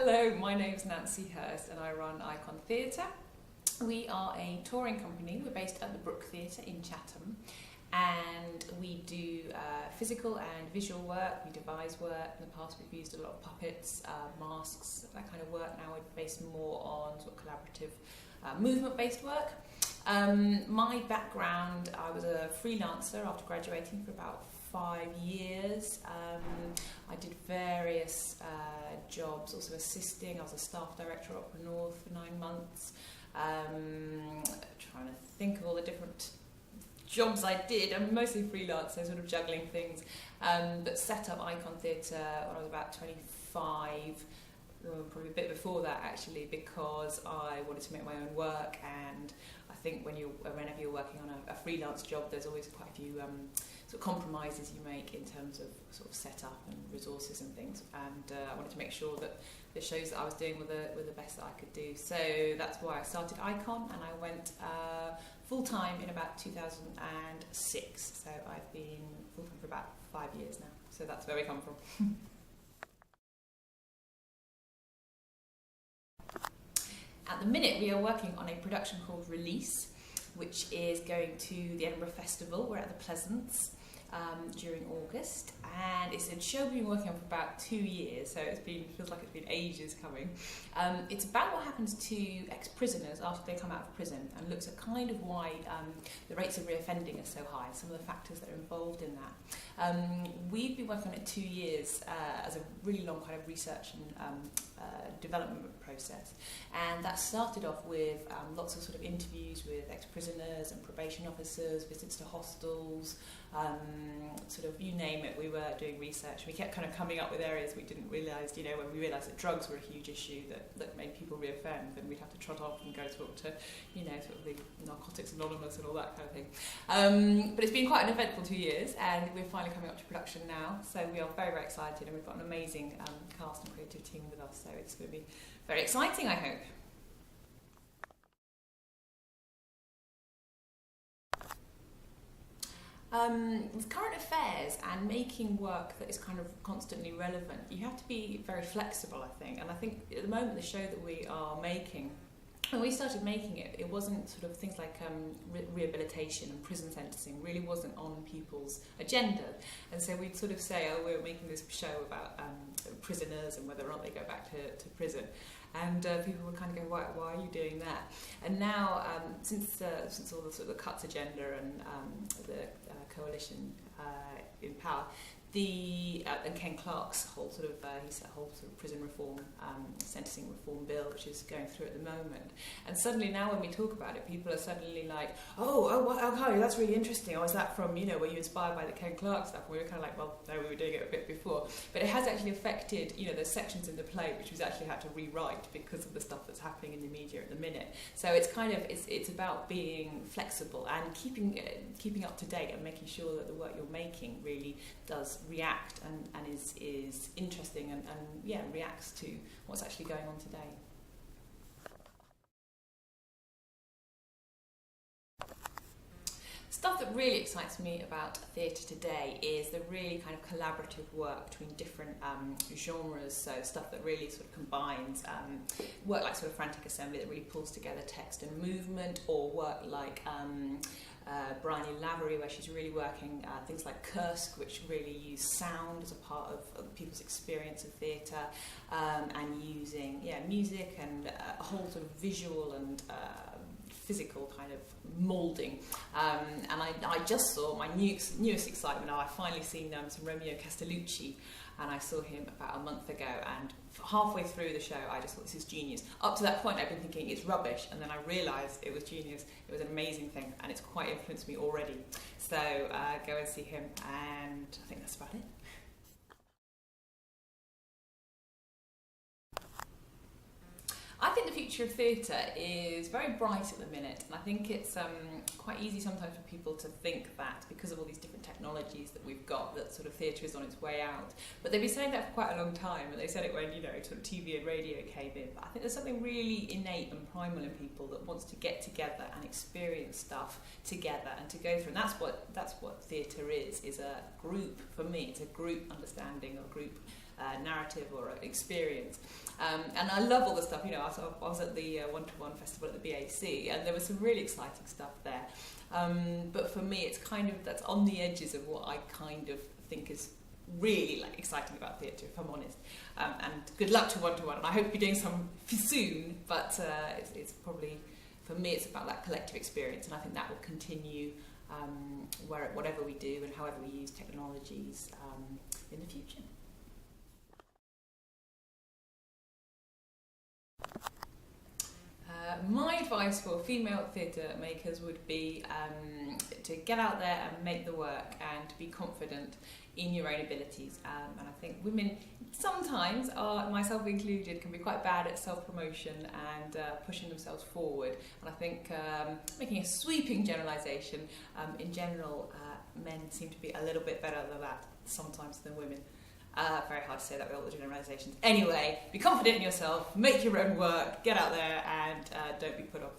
Hello, my name's Nancy Hirst and I run Icon Theatre. We are a touring company. We're based at the Brook Theatre in Chatham, and we do physical and visual work. We devise work. In the past we've used a lot of puppets, masks, that kind of work. Now we're based more on sort of collaborative movement-based work. My background, I was a freelancer after graduating for about 5 years. I did various jobs, also assisting. I was a staff director at Opera North for 9 months. Trying to think of all the different jobs I did. I'm mostly freelance, so sort of juggling things. But set up Icon Theatre when I was about 25, probably a bit before that actually, because I wanted to make my own work. And I think whenever you're working on a freelance job, there's always quite a few sort of compromises you make in terms of sort of setup and resources and things. And I wanted to make sure that the shows that I was doing were the best that I could do. So that's why I started Icon, and I went full-time in about 2006. So I've been full-time for about 5 years now. So that's where we come from. At the minute, we are working on a production called Release, which is going to the Edinburgh Festival. We're at the Pleasance during August, and it's a show we've been working on for about 2 years, so feels like it's been ages coming. It's about what happens to ex-prisoners after they come out of prison, and looks at kind of why the rates of reoffending are so high, some of the factors that are involved in that. We've been working on it 2 years as a really long kind of research and development process, and that started off with lots of sort of interviews with ex-prisoners and probation officers, visits to hostels, sort of you name it. We were doing research. We kept kind of coming up with areas we didn't realise, when we realised that drugs were a huge issue that made people reoffend, then we'd have to trot off and go talk to, sort of the Narcotics Anonymous and all that kind of thing. But it's been quite an eventful 2 years, and we're finally coming up to production now, so we are very, very excited, and we've got an amazing cast and creative team with us, so it's going to be very exciting, I hope. With current affairs and making work that is kind of constantly relevant, you have to be very flexible, I think. And I think at the moment the show that we are making, when we started making it, it wasn't sort of things like rehabilitation and prison sentencing really wasn't on people's agenda. And so we'd sort of say, oh, we're making this show about prisoners and whether or not they go back to prison. And people would kind of go, why are you doing that? And now, since all the sort of the cuts agenda and the coalition in power, and Ken Clarke's whole sort of prison reform, sentencing reform bill, which is going through at the moment. And suddenly now, when we talk about it, people are suddenly like, okay, that's really interesting. Or is that from were you inspired by the Ken Clarke stuff? And we were kind of like, well, no, we were doing it a bit before, but it has actually affected there's sections in the play which we've actually had to rewrite because of the stuff that's happening in the media at the minute. So it's kind of it's about being flexible and keeping up to date and making sure that the work you're making really does react and is interesting and reacts to what's actually going on today. Stuff that really excites me about theatre today is the really kind of collaborative work between different genres, so stuff that really sort of combines work like sort of Frantic Assembly that really pulls together text and movement, or work like Bryony Lavery, where she's really working things like Kursk, which really use sound as a part of people's experience of theatre, and using music and a whole sort of visual and physical kind of moulding. And I just saw my newest excitement. I've finally seen some Romeo Castellucci, and I saw him about a month ago, and halfway through the show I just thought, this is genius. Up to that point I've been thinking it's rubbish, and then I realised it was genius. It was an amazing thing, and it's quite influenced me already. So go and see him, and I think that's about it. I think the future of theatre is very bright at the minute, and I think it's quite easy sometimes for people to think that because of all these different technologies that we've got, that sort of theatre is on its way out. But they've been saying that for quite a long time, and they said it when sort of TV and radio came in. But I think there's something really innate and primal in people that wants to get together and experience stuff together and to go through. And that's what theatre is a group. For me, it's a group understanding, or a group narrative or an experience. And I love all the stuff, I was at the one-to-one festival at the BAC, and there was some really exciting stuff there. But for me, it's kind of, that's on the edges of what I kind of think is really exciting about theatre, if I'm honest. And good luck to one-to-one, and I hope you're doing some soon, but it's probably, for me, it's about that collective experience, and I think that will continue whatever we do and however we use technologies in the future. My advice for female theatre makers would be to get out there and make the work and to be confident in your own abilities. And I think women sometimes, myself included, can be quite bad at self-promotion and pushing themselves forward. And I think making a sweeping generalisation, in general, men seem to be a little bit better than that sometimes than women. Very hard to say that with all the generalisations. Anyway, be confident in yourself, make your own work, get out there, and don't be put off